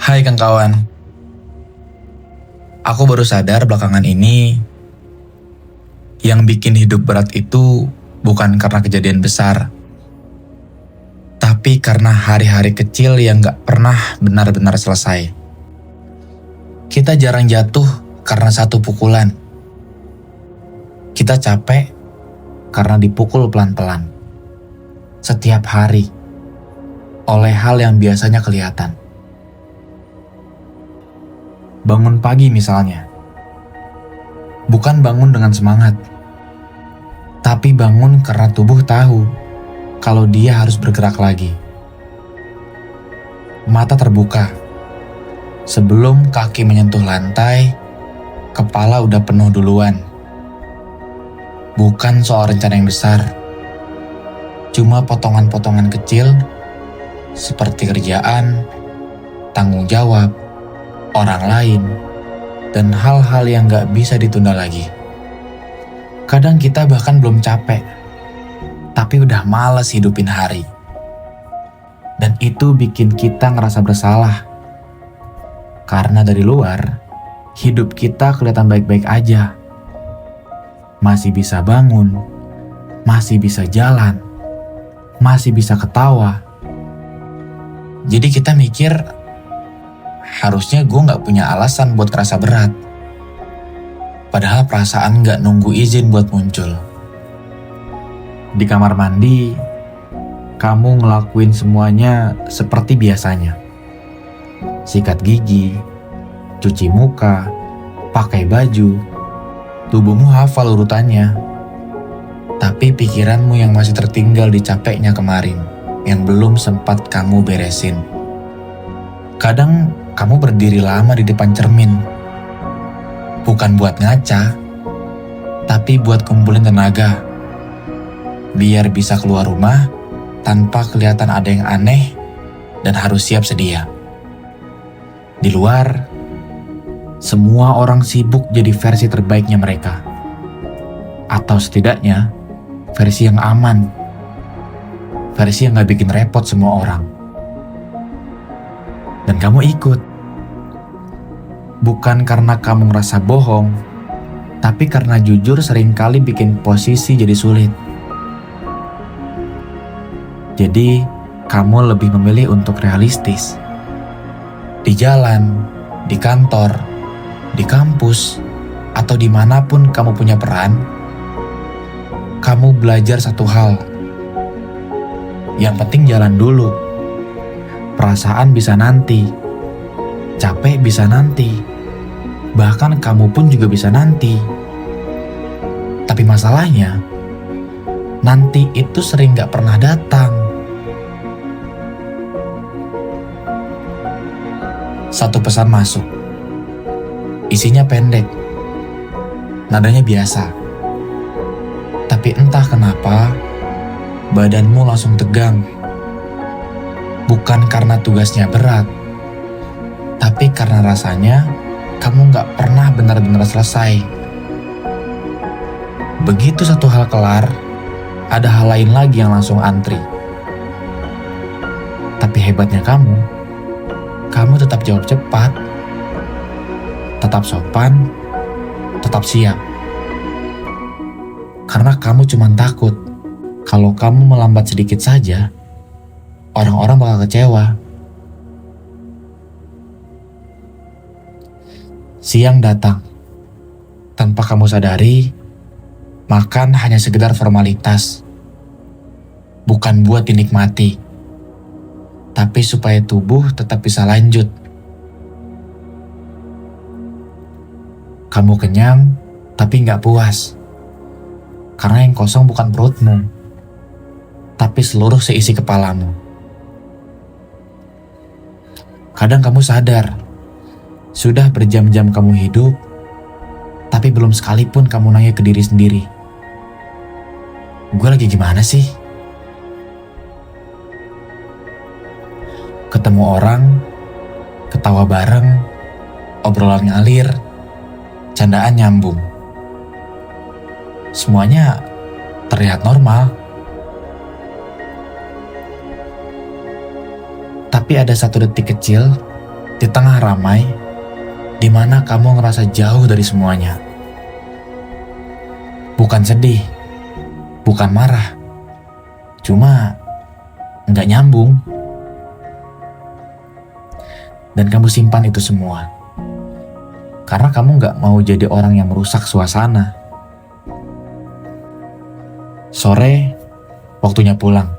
Hai Kang Kawan, aku baru sadar belakangan ini yang bikin hidup berat itu bukan karena kejadian besar, tapi karena hari-hari kecil yang gak pernah benar-benar selesai. Kita jarang jatuh karena satu pukulan. Kita capek karena dipukul pelan-pelan. Setiap hari, oleh hal yang biasanya kelihatan. Bangun pagi misalnya. Bukan bangun dengan semangat, tapi bangun karena tubuh tahu kalau dia harus bergerak lagi. Mata terbuka. Sebelum kaki menyentuh lantai, kepala udah penuh duluan. Bukan soal rencana yang besar, cuma potongan-potongan kecil seperti kerjaan, tanggung jawab, orang lain, dan hal-hal yang gak bisa ditunda lagi. Kadang kita bahkan belum capek, tapi udah malas hidupin hari. Dan itu bikin kita ngerasa bersalah. Karena dari luar, hidup kita kelihatan baik-baik aja. Masih bisa bangun, masih bisa jalan, masih bisa ketawa. Jadi kita mikir, harusnya gue gak punya alasan buat ngerasa berat. Padahal perasaan gak nunggu izin buat muncul. Di kamar mandi, kamu ngelakuin semuanya seperti biasanya. Sikat gigi, cuci muka, pakai baju, tubuhmu hafal urutannya. Tapi pikiranmu yang masih tertinggal di capeknya kemarin, yang belum sempat kamu beresin. Kadang kamu berdiri lama di depan cermin. Bukan buat ngaca, tapi buat kumpulin tenaga. Biar bisa keluar rumah tanpa kelihatan ada yang aneh dan harus siap sedia. Di luar, semua orang sibuk jadi versi terbaiknya mereka. Atau setidaknya, versi yang aman. Versi yang gak bikin repot semua orang. Dan kamu ikut. Bukan karena kamu ngerasa bohong, tapi karena jujur seringkali bikin posisi jadi sulit. Jadi, kamu lebih memilih untuk realistis. Di jalan, di kantor, di kampus, atau dimanapun kamu punya peran, kamu belajar satu hal. Yang penting jalan dulu. Perasaan bisa nanti. Capek bisa nanti. Bahkan kamu pun juga bisa nanti. Tapi masalahnya, nanti itu sering gak pernah datang. Satu pesan masuk. Isinya pendek. Nadanya biasa. Tapi entah kenapa, badanmu langsung tegang. Bukan karena tugasnya berat, tapi karena rasanya kamu gak pernah benar-benar selesai. Begitu satu hal kelar, ada hal lain lagi yang langsung antri. Tapi hebatnya kamu tetap jawab cepat, tetap sopan, tetap siap. Karena kamu cuma takut kalau kamu melambat sedikit saja, orang-orang bakal kecewa. Siang datang. Tanpa kamu sadari, makan hanya sekedar formalitas. Bukan buat dinikmati, tapi supaya tubuh tetap bisa lanjut. Kamu kenyang, tapi gak puas. Karena yang kosong bukan perutmu, tapi seluruh seisi kepalamu. Kadang kamu sadar, sudah berjam-jam kamu hidup, tapi belum sekalipun kamu nanya ke diri sendiri, gue lagi gimana sih? Ketemu orang, ketawa bareng, obrolan ngalir, candaan nyambung. Semuanya terlihat normal. Tapi ada satu detik kecil Di tengah ramai, di mana kamu ngerasa jauh dari semuanya. Bukan sedih, bukan marah, cuma nggak nyambung. Dan kamu simpan itu semua, karena kamu nggak mau jadi orang yang merusak suasana. Sore, waktunya pulang.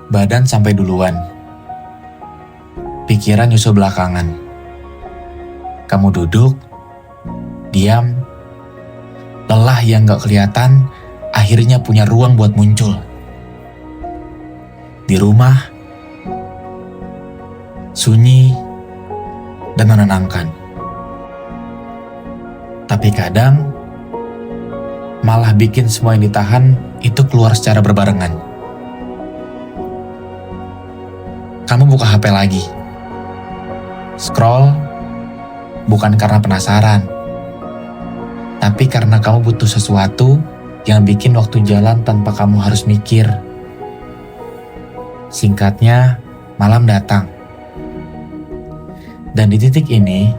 Badan sampai duluan. Pikiran nyusul belakangan. Kamu duduk, diam, lelah yang gak kelihatan akhirnya punya ruang buat muncul. Di rumah, sunyi dan menenangkan. Tapi kadang, malah bikin semua yang ditahan itu keluar secara berbarengan. Kamu buka HP lagi. Scroll, bukan karena penasaran, tapi karena kamu butuh sesuatu yang bikin waktu jalan tanpa kamu harus mikir. Singkatnya, malam datang. Dan di titik ini,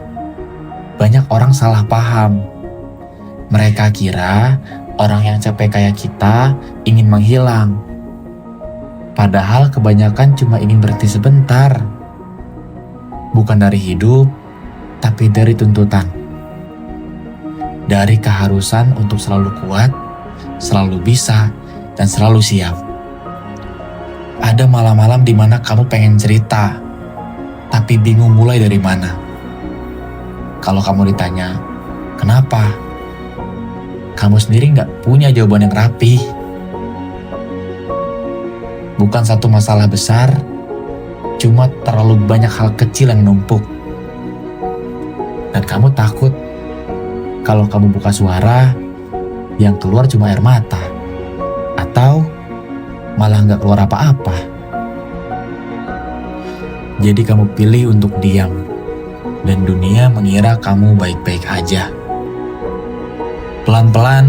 banyak orang salah paham. Mereka kira orang yang capek kayak kita ingin menghilang. Padahal kebanyakan cuma ingin berhenti sebentar. Bukan dari hidup, tapi dari tuntutan. Dari keharusan untuk selalu kuat, selalu bisa, dan selalu siap. Ada malam-malam di mana kamu pengen cerita, tapi bingung mulai dari mana. Kalau kamu ditanya, kenapa? Kamu sendiri nggak punya jawaban yang rapi. Bukan satu masalah besar, cuma terlalu banyak hal kecil yang numpuk. Dan kamu takut kalau kamu buka suara, yang keluar cuma air mata. Atau malah nggak keluar apa-apa. Jadi kamu pilih untuk diam. Dan dunia mengira kamu baik-baik aja. Pelan-pelan,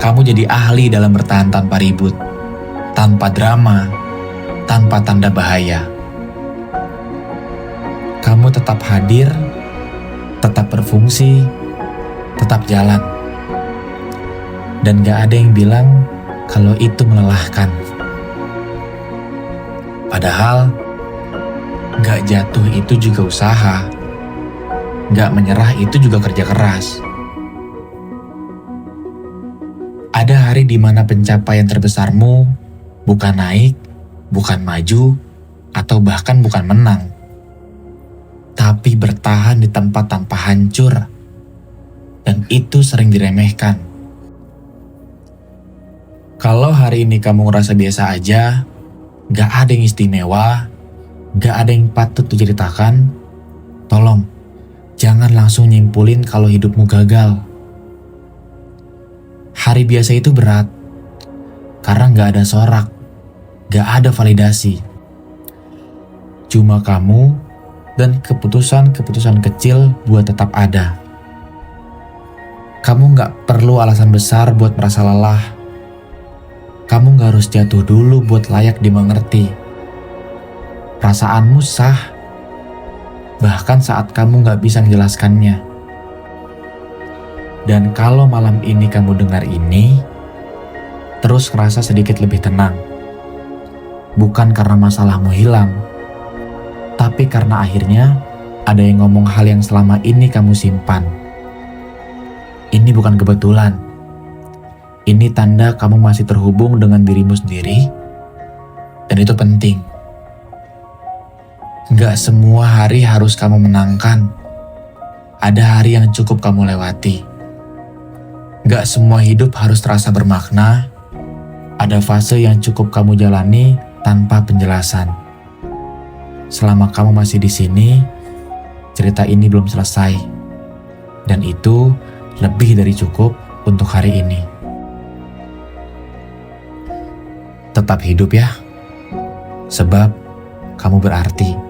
kamu jadi ahli dalam bertahan tanpa ribut. Tanpa drama, tanpa tanda bahaya. Kamu tetap hadir, tetap berfungsi, tetap jalan. Dan gak ada yang bilang kalau itu melelahkan. Padahal, gak jatuh itu juga usaha. Gak menyerah itu juga kerja keras. Ada hari di mana pencapaian terbesarmu bukan naik, bukan maju, atau bahkan bukan menang. Tapi bertahan di tempat tanpa hancur. Dan itu sering diremehkan. Kalau hari ini kamu ngerasa biasa aja, gak ada yang istimewa, gak ada yang patut diceritakan, tolong, jangan langsung nyimpulin kalau hidupmu gagal. Hari biasa itu berat, karena gak ada sorak, gak ada validasi. Cuma kamu dan keputusan-keputusan kecil buat tetap ada. Kamu gak perlu alasan besar buat merasa lelah. Kamu gak harus jatuh dulu buat layak dimengerti. Perasaanmu sah, bahkan saat kamu gak bisa menjelaskannya. Dan kalau malam ini kamu dengar ini, terus ngerasa sedikit lebih tenang. Bukan karena masalahmu hilang, tapi karena akhirnya ada yang ngomong hal yang selama ini kamu simpan. Ini bukan kebetulan. Ini tanda kamu masih terhubung dengan dirimu sendiri, dan itu penting. Gak semua hari harus kamu menangkan. Ada hari yang cukup kamu lewati. Gak semua hidup harus terasa bermakna. Ada fase yang cukup kamu jalani tanpa penjelasan. Selama kamu masih di sini, cerita ini belum selesai. Dan itu lebih dari cukup untuk hari ini. Tetap hidup ya, sebab kamu berarti.